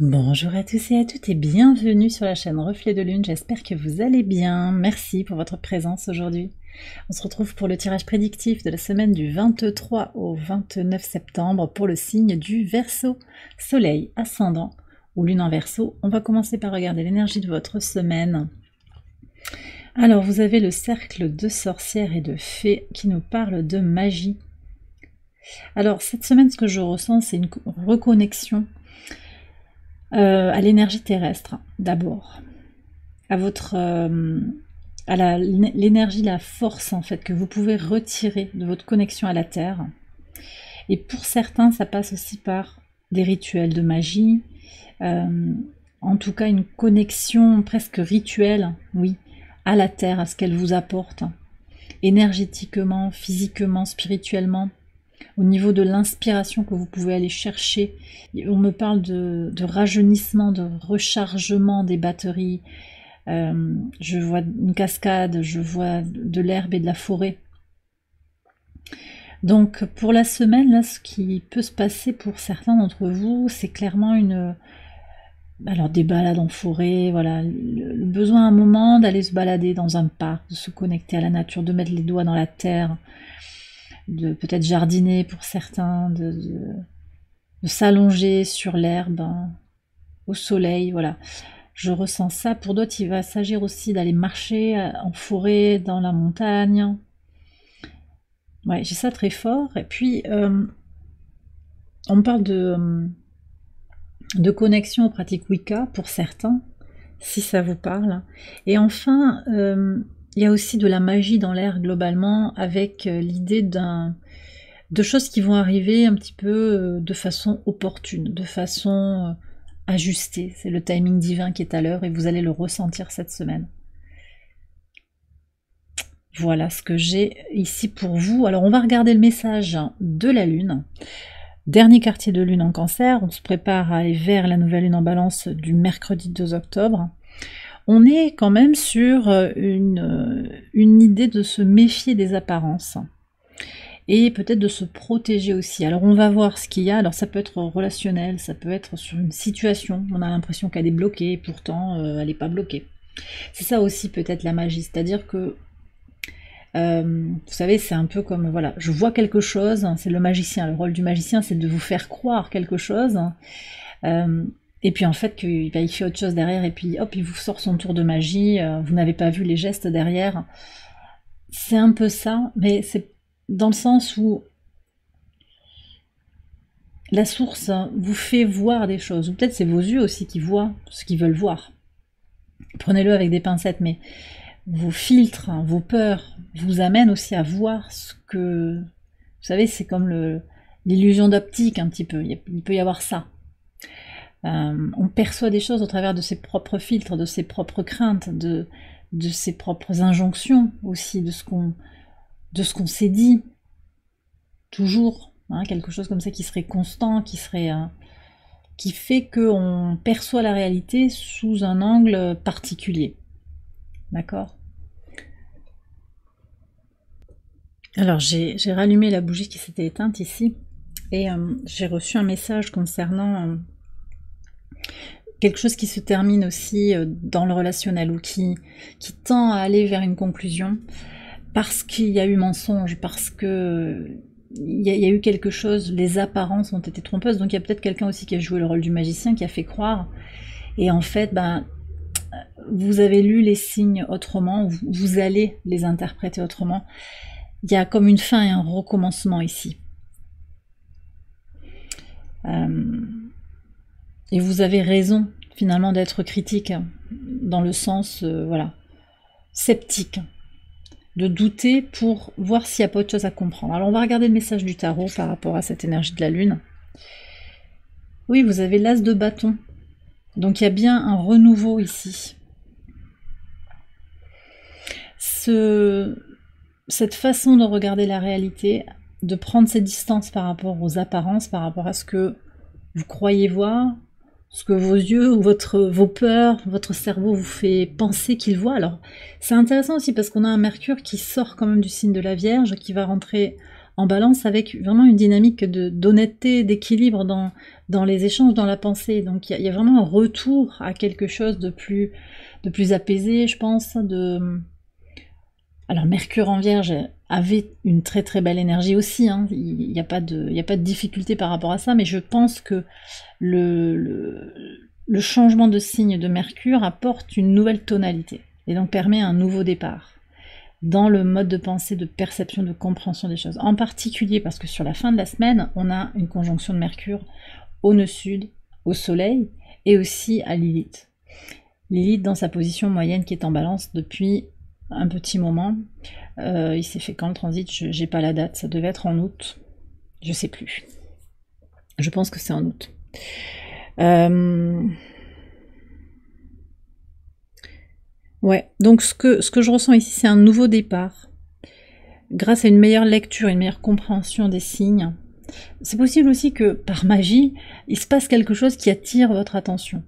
Bonjour à tous et à toutes et bienvenue sur la chaîne Reflet de Lune, j'espère que vous allez bien. Merci pour votre présence aujourd'hui. On se retrouve pour le tirage prédictif de la semaine du 23 au 29 septembre pour le signe du Verseau, Soleil, Ascendant ou Lune en Verseau. On va commencer par regarder l'énergie de votre semaine. Alors vous avez le cercle de sorcières et de fées qui nous parle de magie. Alors cette semaine, ce que je ressens, c'est une reconnexion à l'énergie terrestre, d'abord, à votre, à l'énergie, la force en fait que vous pouvez retirer de votre connexion à la Terre. Et pour certains, ça passe aussi par des rituels de magie, en tout cas une connexion presque rituelle, oui, à la Terre, à ce qu'elle vous apporte, énergétiquement, physiquement, spirituellement. Au niveau de l'inspiration que vous pouvez aller chercher, on me parle de rajeunissement, de rechargement des batteries. Je vois une cascade, je vois de l'herbe et de la forêt. Donc pour la semaine, là, ce qui peut se passer pour certains d'entre vous, c'est clairement alors des balades en forêt, voilà, le besoin à un moment d'aller se balader dans un parc, de se connecter à la nature, de mettre les doigts dans la terre, de peut-être jardiner pour certains, de s'allonger sur l'herbe, au soleil, voilà. Je ressens ça. Pour d'autres, il va s'agir aussi d'aller marcher en forêt, dans la montagne. Ouais, j'ai ça très fort. Et puis, on me parle de connexion aux pratiques Wicca pour certains, si ça vous parle. Et enfin, il y a aussi de la magie dans l'air globalement, avec l'idée de choses qui vont arriver un petit peu de façon opportune, de façon ajustée. C'est le timing divin qui est à l'heure et vous allez le ressentir cette semaine. Voilà ce que j'ai ici pour vous. Alors on va regarder le message de la Lune. Dernier quartier de Lune en Cancer, on se prépare à aller vers la nouvelle Lune en Balance du mercredi 2 octobre. On est quand même sur une idée de se méfier des apparences et peut-être de se protéger aussi. Alors on va voir ce qu'il y a, alors ça peut être relationnel, ça peut être sur une situation, on a l'impression qu'elle est bloquée, et pourtant elle n'est pas bloquée. C'est ça aussi peut-être la magie, c'est-à-dire que vous savez, c'est un peu comme, voilà, je vois quelque chose, c'est le magicien, le rôle du magicien c'est de vous faire croire quelque chose, et puis en fait il fait autre chose derrière, et puis hop, il vous sort son tour de magie, vous n'avez pas vu les gestes derrière. C'est un peu ça, mais c'est dans le sens où la source vous fait voir des choses, ou peut-être c'est vos yeux aussi qui voient ce qu'ils veulent voir. Prenez-le avec des pincettes, mais vos filtres, vos peurs vous amènent aussi à voir ce que... Vous savez, c'est comme l'illusion d'optique un petit peu, il peut y avoir ça. On perçoit des choses au travers de ses propres filtres, de ses propres craintes, de ses propres injonctions aussi, de ce qu'on s'est dit, toujours, hein, quelque chose comme ça qui serait constant, qui fait qu'on perçoit la réalité sous un angle particulier. D'accord ? Alors j'ai rallumé la bougie qui s'était éteinte ici, et j'ai reçu un message concernant quelque chose qui se termine aussi dans le relationnel, ou qui tend à aller vers une conclusion, parce qu'il y a eu mensonge, parce que il y a eu quelque chose, les apparences ont été trompeuses, donc il y a peut-être quelqu'un aussi qui a joué le rôle du magicien, qui a fait croire, et en fait, vous avez lu les signes autrement, vous allez les interpréter autrement. Il y a comme une fin et un recommencement ici. Et vous avez raison, finalement, d'être critique, dans le sens, voilà, sceptique, de douter pour voir s'il n'y a pas autre chose à comprendre. Alors on va regarder le message du tarot par rapport à cette énergie de la Lune. Oui, vous avez l'as de bâton. Donc il y a bien un renouveau ici. Cette façon de regarder la réalité, de prendre ses distances par rapport aux apparences, par rapport à ce que vous croyez voir, ce que vos yeux ou vos peurs, votre cerveau vous fait penser qu'il voit. Alors c'est intéressant aussi parce qu'on a un Mercure qui sort quand même du signe de la Vierge, qui va rentrer en balance avec vraiment une dynamique d'honnêteté, d'équilibre dans les échanges, dans la pensée. Donc il y a vraiment un retour à quelque chose de plus apaisé, je pense. Alors Mercure en Vierge avait une très très belle énergie aussi, hein. Il n'y a pas de difficulté par rapport à ça, mais je pense que le changement de signe de Mercure apporte une nouvelle tonalité, et donc permet un nouveau départ dans le mode de pensée, de perception, de compréhension des choses. En particulier parce que sur la fin de la semaine, on a une conjonction de Mercure au nœud sud, au Soleil, et aussi à Lilith. Lilith dans sa position moyenne qui est en balance depuis un petit moment. Il s'est fait quand le transit, j'ai pas la date, ça devait être en août, je sais plus. Je pense que c'est en août. Ouais, donc ce que je ressens ici, c'est un nouveau départ. Grâce à une meilleure lecture, une meilleure compréhension des signes. C'est possible aussi que, par magie, il se passe quelque chose qui attire votre attention.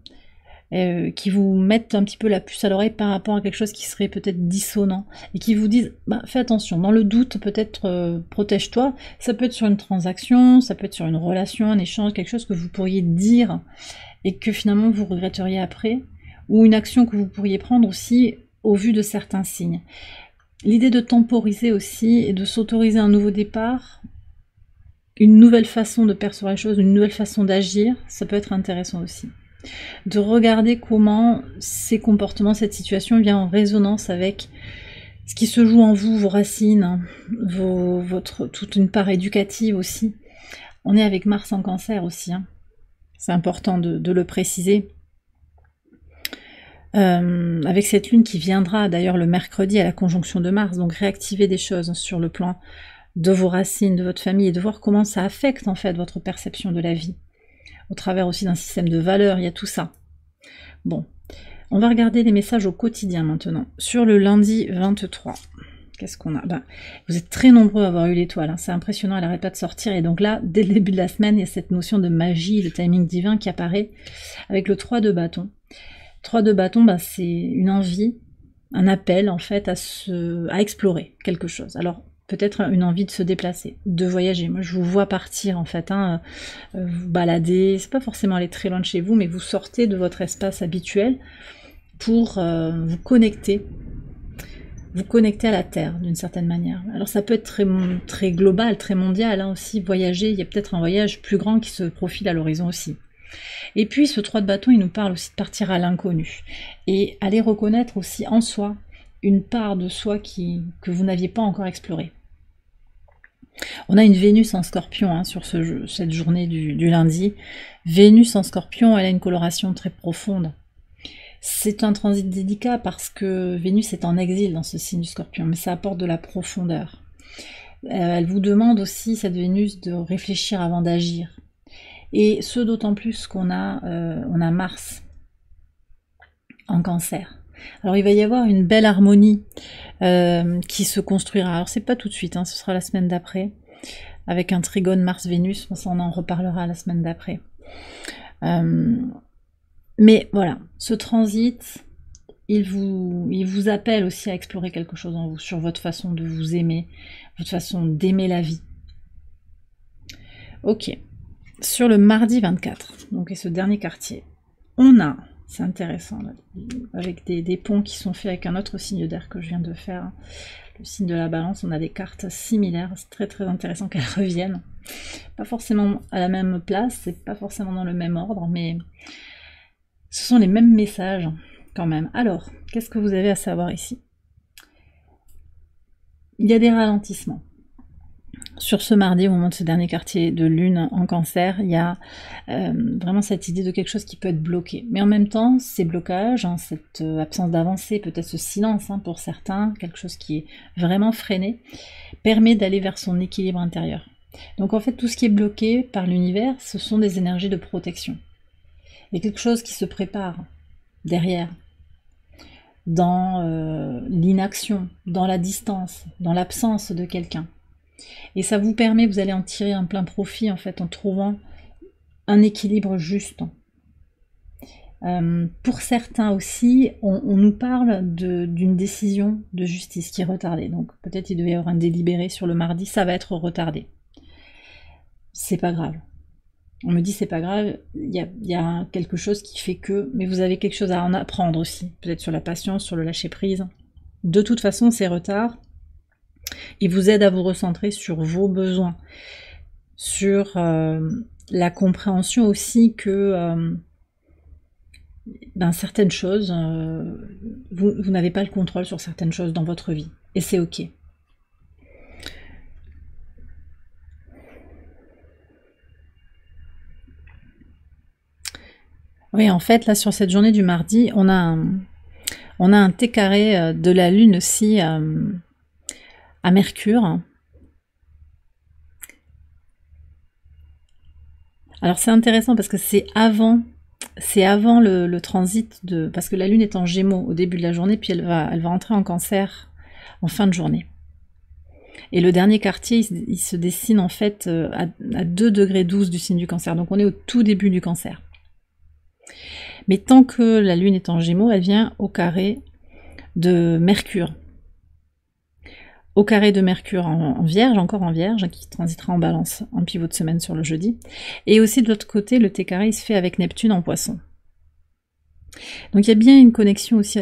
Qui vous mette un petit peu la puce à l'oreille par rapport à quelque chose qui serait peut-être dissonant. Et qui vous disent, bah, fais attention, dans le doute, peut-être protège-toi. Ça peut être sur une transaction, ça peut être sur une relation, un échange, quelque chose que vous pourriez dire et que finalement vous regretteriez après. Ou une action que vous pourriez prendre aussi au vu de certains signes. L'idée de temporiser aussi et de s'autoriser un nouveau départ, une nouvelle façon de percevoir les choses, une nouvelle façon d'agir, ça peut être intéressant aussi. De regarder comment ces comportements, cette situation vient en résonance avec ce qui se joue en vous, vos racines, toute une part éducative aussi. On est avec Mars en Cancer aussi, hein. C'est important de le préciser. Avec cette lune qui viendra d'ailleurs le mercredi à la conjonction de Mars, donc réactiver des choses sur le plan de vos racines, de votre famille, et de voir comment ça affecte en fait votre perception de la vie, au travers aussi d'un système de valeurs, il y a tout ça. Bon, on va regarder les messages au quotidien maintenant. Sur le lundi 23, qu'est-ce qu'on a? Vous êtes très nombreux à avoir eu l'étoile, hein. C'est impressionnant, elle n'arrête pas de sortir, et donc là, dès le début de la semaine, il y a cette notion de magie, de timing divin qui apparaît avec le 3 de bâton. 3 de bâton, c'est une envie, un appel en fait à explorer quelque chose. Alors peut-être une envie de se déplacer, de voyager. Moi je vous vois partir en fait, hein, vous balader, c'est pas forcément aller très loin de chez vous, mais vous sortez de votre espace habituel pour vous connecter à la Terre d'une certaine manière. Alors ça peut être très, très global, très mondial, hein, aussi, voyager, il y a peut-être un voyage plus grand qui se profile à l'horizon aussi. Et puis ce 3 de bâton, il nous parle aussi de partir à l'inconnu et aller reconnaître aussi en soi une part de soi que vous n'aviez pas encore explorée. On a une Vénus en Scorpion, hein, sur cette journée du lundi. Vénus en Scorpion, elle a une coloration très profonde. C'est un transit délicat parce que Vénus est en exil dans ce signe du Scorpion, mais ça apporte de la profondeur. Elle vous demande aussi, cette Vénus, de réfléchir avant d'agir. Et ce d'autant plus qu'on a Mars en Cancer. Alors il va y avoir une belle harmonie qui se construira. Alors c'est pas tout de suite, hein, ce sera la semaine d'après, avec un trigone Mars-Vénus, ça on en reparlera la semaine d'après. Mais voilà, ce transit, il vous appelle aussi à explorer quelque chose en vous, sur votre façon de vous aimer, votre façon d'aimer la vie. Ok. Sur le mardi 24, donc et ce dernier quartier, on a, c'est intéressant, là, avec des ponts qui sont faits avec un autre signe d'air que je viens de faire, le signe de la balance, on a des cartes similaires, c'est très très intéressant qu'elles reviennent, pas forcément à la même place, c'est pas forcément dans le même ordre, mais ce sont les mêmes messages quand même. Alors, qu'est-ce que vous avez à savoir ici? Il y a des ralentissements. Sur ce mardi, au moment de ce dernier quartier de lune en Cancer, il y a vraiment cette idée de quelque chose qui peut être bloqué. Mais en même temps, ces blocages, hein, cette absence d'avancée, peut-être ce silence, hein, pour certains, quelque chose qui est vraiment freiné, permet d'aller vers son équilibre intérieur. Donc en fait, tout ce qui est bloqué par l'univers, ce sont des énergies de protection. Il y a quelque chose qui se prépare derrière, dans l'inaction, dans la distance, dans l'absence de quelqu'un. Et ça vous permet, vous allez en tirer un plein profit en fait en trouvant un équilibre juste. Pour certains aussi, on nous parle d'une décision de justice qui est retardée. Donc peut-être il devait y avoir un délibéré sur le mardi, ça va être retardé. C'est pas grave. On me dit c'est pas grave, il y a quelque chose qui fait que, mais vous avez quelque chose à en apprendre aussi, peut-être sur la patience, sur le lâcher prise. De toute façon, ces retards, ils vous aident à vous recentrer sur vos besoins, sur la compréhension aussi que certaines choses, vous n'avez pas le contrôle sur certaines choses dans votre vie, et c'est ok. Oui, en fait, là, sur cette journée du mardi, on a un T carré de la Lune aussi à Mercure. Alors, c'est intéressant parce que c'est avant le transit parce que la Lune est en Gémeaux au début de la journée, puis elle va entrer en Cancer en fin de journée. Et le dernier quartier, il se dessine en fait à 2 degrés 12 du signe du Cancer. Donc, on est au tout début du Cancer. Mais tant que la Lune est en Gémeaux, elle vient au carré de Mercure. Au carré de Mercure en Vierge, encore en Vierge, qui transitera en Balance en pivot de semaine sur le jeudi. Et aussi de l'autre côté, le T carré, il se fait avec Neptune en Poisson. Donc il y a bien une connexion aussi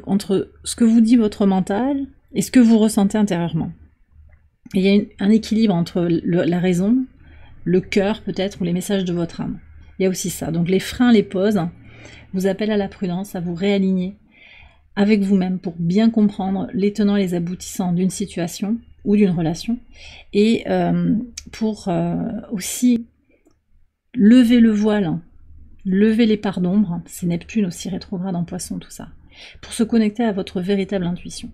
entre ce que vous dit votre mental et ce que vous ressentez intérieurement. Et il y a un équilibre entre la raison, le cœur peut-être, ou les messages de votre âme. Il y a aussi ça. Donc les freins, les pauses, vous appellent à la prudence, à vous réaligner avec vous-même pour bien comprendre les tenants et les aboutissants d'une situation ou d'une relation, et pour aussi lever le voile, lever les parts d'ombre, c'est Neptune aussi rétrograde en Poisson, tout ça, pour se connecter à votre véritable intuition.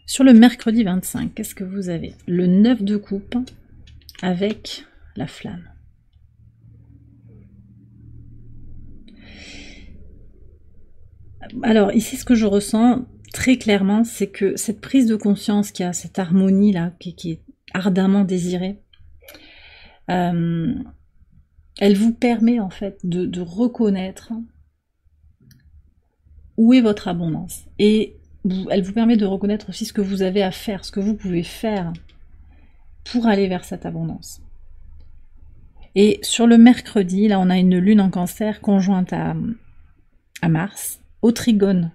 Sur le mercredi 25, qu'est-ce que vous avez? Le 9 de coupe avec la flamme. Alors ici, ce que je ressens très clairement, c'est que cette prise de conscience qu'il y a, cette harmonie-là, qui est ardemment désirée, elle vous permet en fait de reconnaître où est votre abondance. Et elle vous permet de reconnaître aussi ce que vous avez à faire, ce que vous pouvez faire pour aller vers cette abondance. Et sur le mercredi, là on a une lune en Cancer conjointe à Mars, au trigone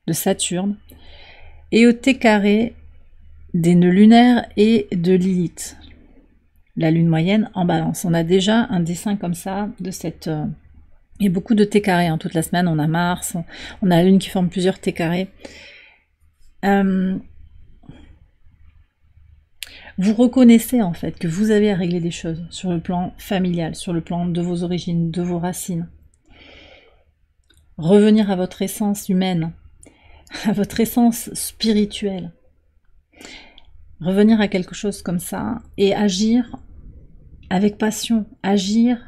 de Saturne, et au T carré des nœuds lunaires et de Lilith, la lune moyenne en Balance. On a déjà un dessin comme ça de cette... Il y a beaucoup de T carrés en toute la semaine, on a Mars, on a la lune qui forme plusieurs T carrés. Vous reconnaissez en fait que vous avez à régler des choses sur le plan familial, sur le plan de vos origines, de vos racines. Revenir à votre essence humaine, à votre essence spirituelle. Revenir à quelque chose comme ça et agir avec passion, agir,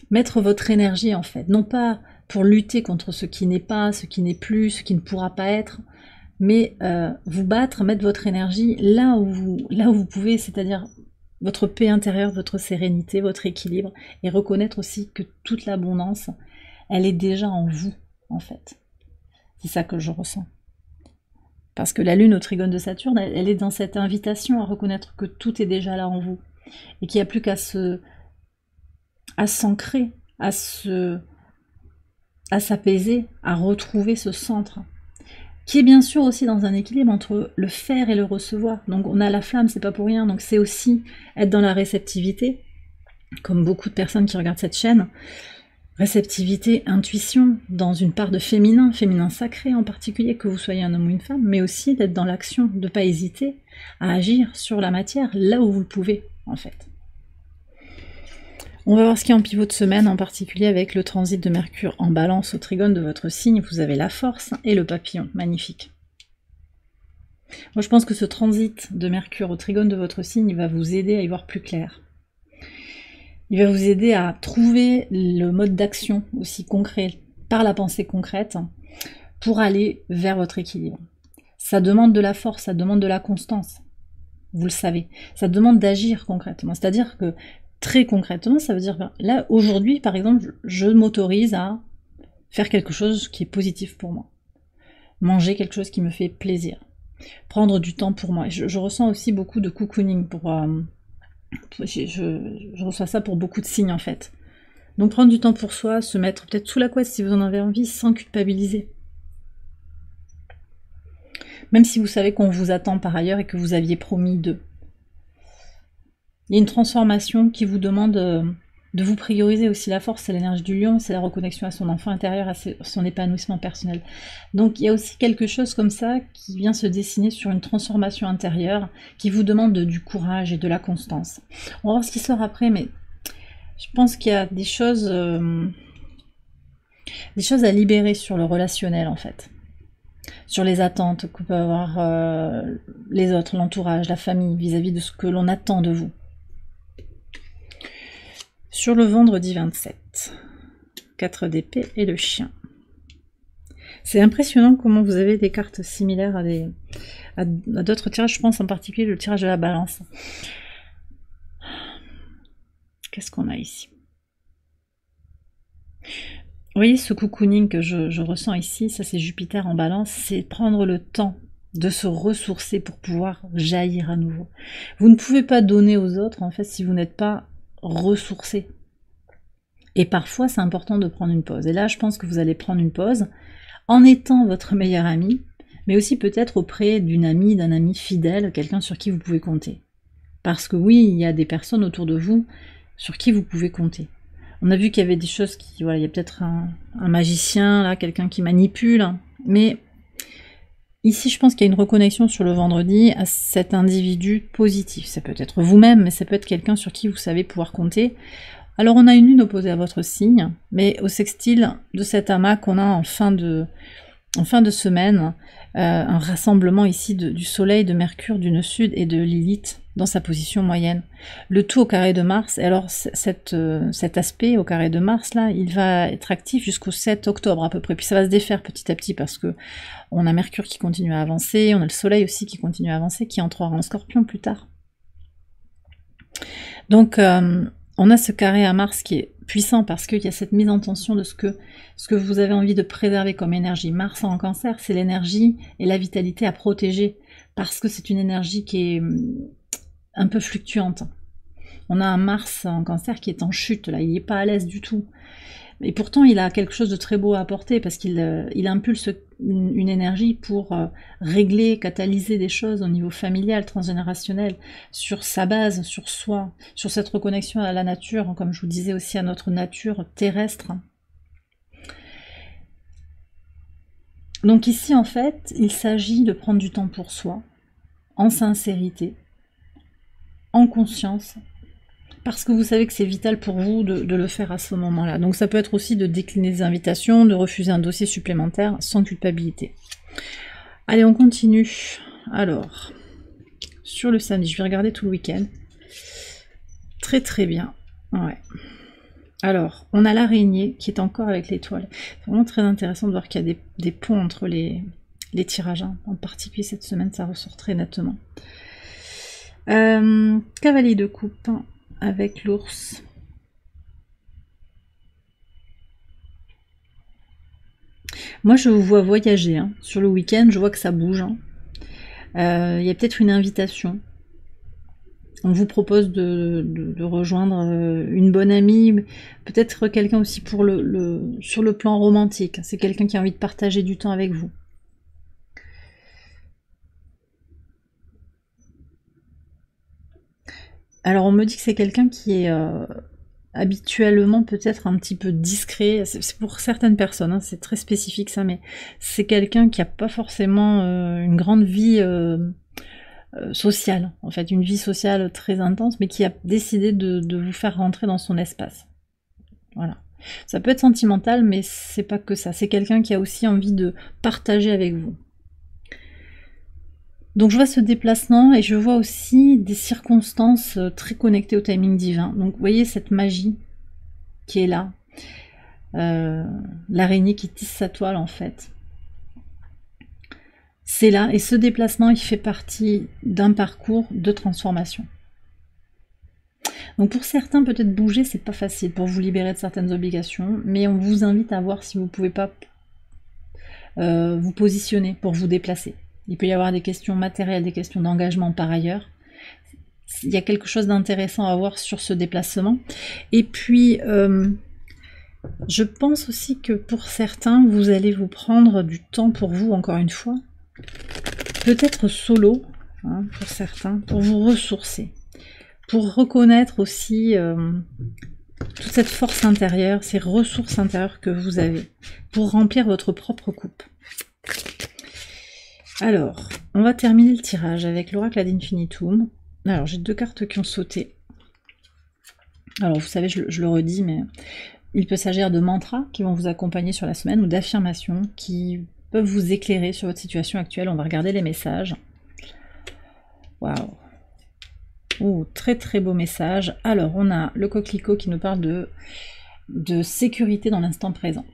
mettre votre énergie en fait, non pas pour lutter contre ce qui n'est pas, ce qui n'est plus, ce qui ne pourra pas être, mais vous battre, mettre votre énergie là où vous pouvez, c'est-à-dire votre paix intérieure, votre sérénité, votre équilibre, et reconnaître aussi que toute l'abondance, elle est déjà en vous, en fait. C'est ça que je ressens. Parce que la lune au trigone de Saturne, elle est dans cette invitation à reconnaître que tout est déjà là en vous, et qu'il n'y a plus qu'à s'ancrer, à s'apaiser, à retrouver ce centre, qui est bien sûr aussi dans un équilibre entre le faire et le recevoir. Donc on a la flamme, c'est pas pour rien, donc c'est aussi être dans la réceptivité, comme beaucoup de personnes qui regardent cette chaîne. Réceptivité, intuition, dans une part de féminin, féminin sacré en particulier, que vous soyez un homme ou une femme, mais aussi d'être dans l'action, de ne pas hésiter à agir sur la matière là où vous le pouvez, en fait. On va voir ce qui est en pivot de semaine, en particulier avec le transit de Mercure en Balance au trigone de votre signe. Vous avez la force et le papillon, magnifique. Moi, je pense que ce transit de Mercure au trigone de votre signe va vous aider à y voir plus clair. Il va vous aider à trouver le mode d'action aussi concret, par la pensée concrète, pour aller vers votre équilibre. Ça demande de la force, ça demande de la constance, vous le savez. Ça demande d'agir concrètement, c'est-à-dire que Très concrètement, ça veut dire, ben, là, aujourd'hui, par exemple, je m'autorise à faire quelque chose qui est positif pour moi. Manger quelque chose qui me fait plaisir. Prendre du temps pour moi. Et je ressens aussi beaucoup de cocooning pour... je reçois ça pour beaucoup de signes, en fait. Donc prendre du temps pour soi, se mettre peut-être sous la couette si vous en avez envie, sans culpabiliser. Même si vous savez qu'on vous attend par ailleurs et que vous aviez promis d'eux. Il y a une transformation qui vous demande de vous prioriser aussi. La force, c'est l'énergie du lion, c'est la reconnexion à son enfant intérieur, à son épanouissement personnel. Donc il y a aussi quelque chose comme ça qui vient se dessiner sur une transformation intérieure qui vous demande du courage et de la constance. On va voir ce qui sort après, mais je pense qu'il y a des choses à libérer sur le relationnel en fait. Sur les attentes que peuvent avoir les autres, l'entourage, la famille, vis-à-vis de ce que l'on attend de vous. Sur le vendredi 27, 4 d'épée et le chien. C'est impressionnant comment vous avez des cartes similaires à d'autres tirages, je pense en particulier le tirage de la balance. Qu'est-ce qu'on a ici? Vous voyez ce cocooning que je ressens ici, ça c'est Jupiter en balance, c'est prendre le temps de se ressourcer pour pouvoir jaillir à nouveau. Vous ne pouvez pas donner aux autres en fait si vous n'êtes pas ressourcé. Et parfois c'est important de prendre une pause. Et là je pense que vous allez prendre une pause en étant votre meilleur ami, mais aussi peut-être auprès d'une amie, d'un ami fidèle, quelqu'un sur qui vous pouvez compter. Parce que oui, il y a des personnes autour de vous sur qui vous pouvez compter. On a vu qu'il y avait des choses qui... Voilà, il y a peut-être un magicien, là, quelqu'un qui manipule. Mais ici, je pense qu'il y a une reconnexion sur le vendredi à cet individu positif. Ça peut être vous-même, mais ça peut être quelqu'un sur qui vous savez pouvoir compter. Alors, on a une lune opposée à votre signe, mais au sextile de cet amas qu'on a en fin de semaine, un rassemblement ici du soleil, de Mercure, du nœud sud et de Lilith dans sa position moyenne. Le tout au carré de Mars. Et alors cet aspect au carré de Mars là, il va être actif jusqu'au 7 octobre à peu près. Puis ça va se défaire petit à petit parce que on a Mercure qui continue à avancer, on a le soleil aussi qui continue à avancer, qui entrera en Scorpion plus tard. Donc on a ce carré à Mars qui est puissant parce qu'il y a cette mise en tension de ce que vous avez envie de préserver comme énergie. Mars en Cancer, c'est l'énergie et la vitalité à protéger parce que c'est une énergie qui est un peu fluctuante. On a un Mars en Cancer qui est en chute, là, il n'est pas à l'aise du tout. Et pourtant, il a quelque chose de très beau à apporter parce qu'il impulse une énergie pour régler, catalyser des choses au niveau familial, transgénérationnel, sur sa base, sur soi, sur cette reconnexion à la nature, comme je vous disais aussi à notre nature terrestre. Donc ici, en fait, il s'agit de prendre du temps pour soi, en sincérité, en conscience, parce que vous savez que c'est vital pour vous de le faire à ce moment-là. Donc ça peut être aussi de décliner des invitations, de refuser un dossier supplémentaire sans culpabilité. Allez, on continue. Alors, sur le samedi, je vais regarder tout le week-end. Très très bien. Ouais. Alors, on a l'araignée qui est encore avec l'étoile. C'est vraiment très intéressant de voir qu'il y a des ponts entre les tirages. Hein. En particulier cette semaine, ça ressort très nettement. Cavalier de coupe avec l'ours. Moi, je vous vois voyager. Hein. Sur le week-end, je vois que ça bouge. Hein. Il y a peut-être une invitation. On vous propose de rejoindre une bonne amie, peut-être quelqu'un aussi pour sur le plan romantique. C'est quelqu'un qui a envie de partager du temps avec vous. Alors on me dit que c'est quelqu'un qui est habituellement peut-être un petit peu discret, c'est pour certaines personnes, hein, c'est très spécifique ça, mais c'est quelqu'un qui n'a pas forcément une grande vie sociale, en fait, une vie sociale très intense, mais qui a décidé de vous faire rentrer dans son espace. Voilà. Ça peut être sentimental, mais c'est pas que ça, c'est quelqu'un qui a aussi envie de partager avec vous. Donc je vois ce déplacement et je vois aussi des circonstances très connectées au timing divin. Donc vous voyez cette magie qui est là. L'araignée qui tisse sa toile en fait. C'est là et ce déplacement il fait partie d'un parcours de transformation. Donc pour certains, peut-être bouger, c'est pas facile pour vous libérer de certaines obligations, mais on vous invite à voir si vous pouvez pas vous positionner pour vous déplacer. Il peut y avoir des questions matérielles, des questions d'engagement par ailleurs. Il y a quelque chose d'intéressant à voir sur ce déplacement. Et puis, je pense aussi que pour certains, vous allez vous prendre du temps pour vous, encore une fois. Peut-être solo, hein, pour certains, pour vous ressourcer. Pour reconnaître aussi toute cette force intérieure, ces ressources intérieures que vous avez, pour remplir votre propre coupe. Alors, on va terminer le tirage avec l'oracle ad infinitum. Alors, j'ai 2 cartes qui ont sauté. Alors, vous savez, je le redis, mais il peut s'agir de mantras qui vont vous accompagner sur la semaine ou d'affirmations qui peuvent vous éclairer sur votre situation actuelle. On va regarder les messages. Waouh! Oh, très très beau message. Alors, on a le coquelicot qui nous parle de sécurité dans l'instant présent.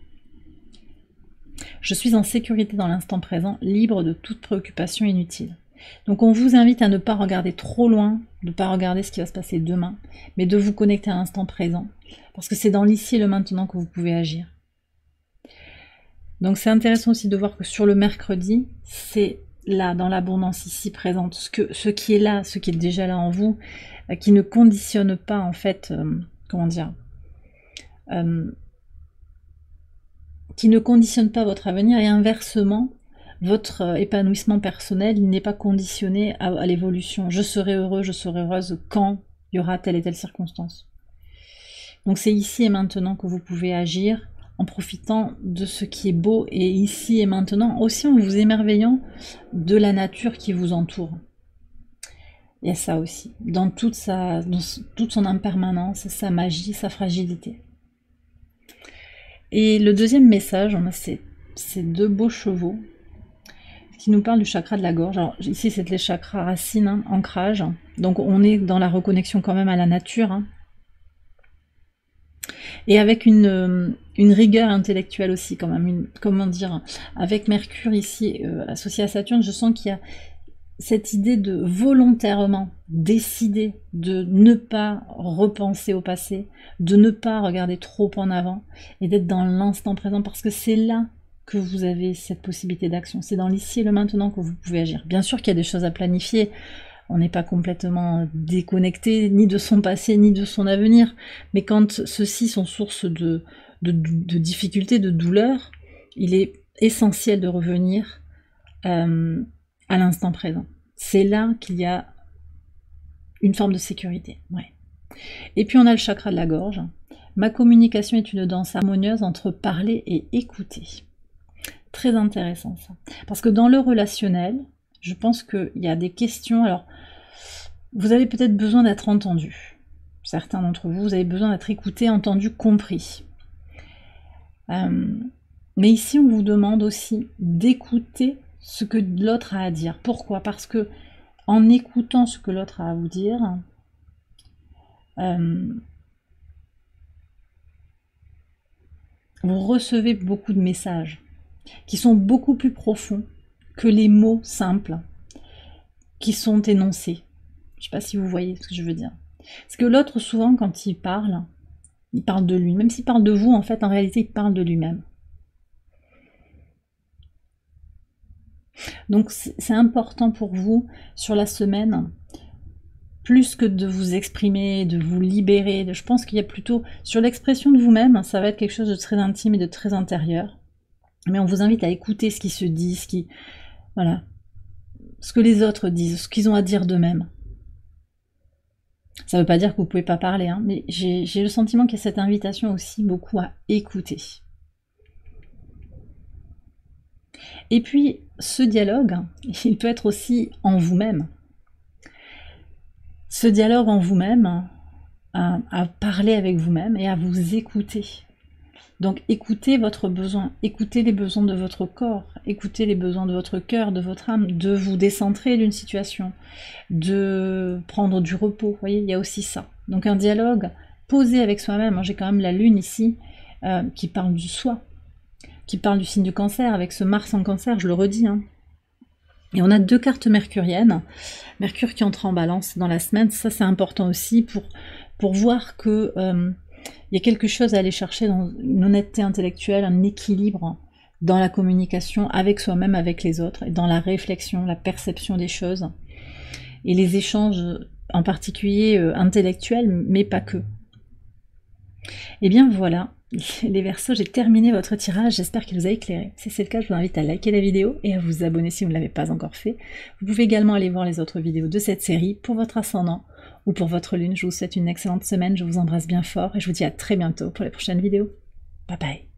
Je suis en sécurité dans l'instant présent, libre de toute préoccupation inutile. Donc on vous invite à ne pas regarder trop loin, de ne pas regarder ce qui va se passer demain, mais de vous connecter à l'instant présent, parce que c'est dans l'ici et le maintenant que vous pouvez agir. Donc c'est intéressant aussi de voir que sur le mercredi, c'est là, dans l'abondance ici présente, ce qui est là, ce qui est déjà là en vous, qui ne conditionne pas en fait, comment dire, qui ne conditionne pas votre avenir, et inversement, votre épanouissement personnel, il n'est pas conditionné à l'évolution. Je serai heureux, je serai heureuse quand il y aura telle et telle circonstance. Donc c'est ici et maintenant que vous pouvez agir en profitant de ce qui est beau, et ici et maintenant, aussi en vous émerveillant de la nature qui vous entoure. Il y a ça aussi, dans toute son impermanence, sa magie, sa fragilité. Et le deuxième message, on a ces 2 beaux chevaux qui nous parlent du chakra de la gorge. Alors ici, c'est les chakras racines, hein, ancrage. Donc on est dans la reconnexion quand même à la nature. Hein. Et avec une rigueur intellectuelle aussi, quand même. Comment dire, avec Mercure ici, associé à Saturne, je sens qu'il y a cette idée de volontairement décider de ne pas repenser au passé, de ne pas regarder trop en avant, et d'être dans l'instant présent, parce que c'est là que vous avez cette possibilité d'action. C'est dans l'ici et le maintenant que vous pouvez agir. Bien sûr qu'il y a des choses à planifier, on n'est pas complètement déconnecté ni de son passé ni de son avenir, mais quand ceux-ci sont source de difficultés, de douleurs, il est essentiel de revenir à l'instant présent. C'est là qu'il y a une forme de sécurité. Ouais. Et puis on a le chakra de la gorge. Ma communication est une danse harmonieuse entre parler et écouter. Très intéressant ça. Parce que dans le relationnel, je pense qu'il y a des questions. Alors, vous avez peut-être besoin d'être entendu. Certains d'entre vous, vous avez besoin d'être écouté, entendu, compris. Mais ici, on vous demande aussi d'écouter ce que l'autre a à dire. Pourquoi? Parce que en écoutant ce que l'autre a à vous dire, vous recevez beaucoup de messages qui sont beaucoup plus profonds que les mots simples qui sont énoncés. Je ne sais pas si vous voyez ce que je veux dire. Parce que l'autre, souvent, quand il parle de lui. Même s'il parle de vous, en fait, en réalité, il parle de lui-même. Donc c'est important pour vous, sur la semaine, plus que de vous exprimer, de vous libérer, je pense qu'il y a plutôt, sur l'expression de vous-même, ça va être quelque chose de très intime et de très intérieur. Mais on vous invite à écouter ce qui se dit, voilà, ce que les autres disent, ce qu'ils ont à dire d'eux-mêmes. Ça ne veut pas dire que vous ne pouvez pas parler, hein, mais j'ai le sentiment qu'il y a cette invitation aussi beaucoup à écouter. Et puis, ce dialogue, il peut être aussi en vous-même. Ce dialogue en vous-même, à parler avec vous-même et à vous écouter. Donc, écoutez votre besoin, écoutez les besoins de votre corps, écoutez les besoins de votre cœur, de votre âme, de vous décentrer d'une situation, de prendre du repos. Vous voyez, il y a aussi ça. Donc, un dialogue posé avec soi-même. J'ai quand même la lune ici qui parle du soi, qui parle du signe du cancer, avec ce Mars en cancer, je le redis. Hein. Et on a 2 cartes mercuriennes. Mercure qui entre en balance dans la semaine, ça c'est important aussi pour pour voir que il y a quelque chose à aller chercher dans une honnêteté intellectuelle, un équilibre dans la communication avec soi-même, avec les autres, et dans la réflexion, la perception des choses, et les échanges en particulier intellectuels, mais pas que. Et bien voilà, les Verseaux, j'ai terminé votre tirage, j'espère qu'il vous a éclairé. Si c'est le cas, je vous invite à liker la vidéo et à vous abonner si vous ne l'avez pas encore fait. Vous pouvez également aller voir les autres vidéos de cette série pour votre ascendant ou pour votre lune. Je vous souhaite une excellente semaine, je vous embrasse bien fort et je vous dis à très bientôt pour les prochaines vidéos. Bye bye.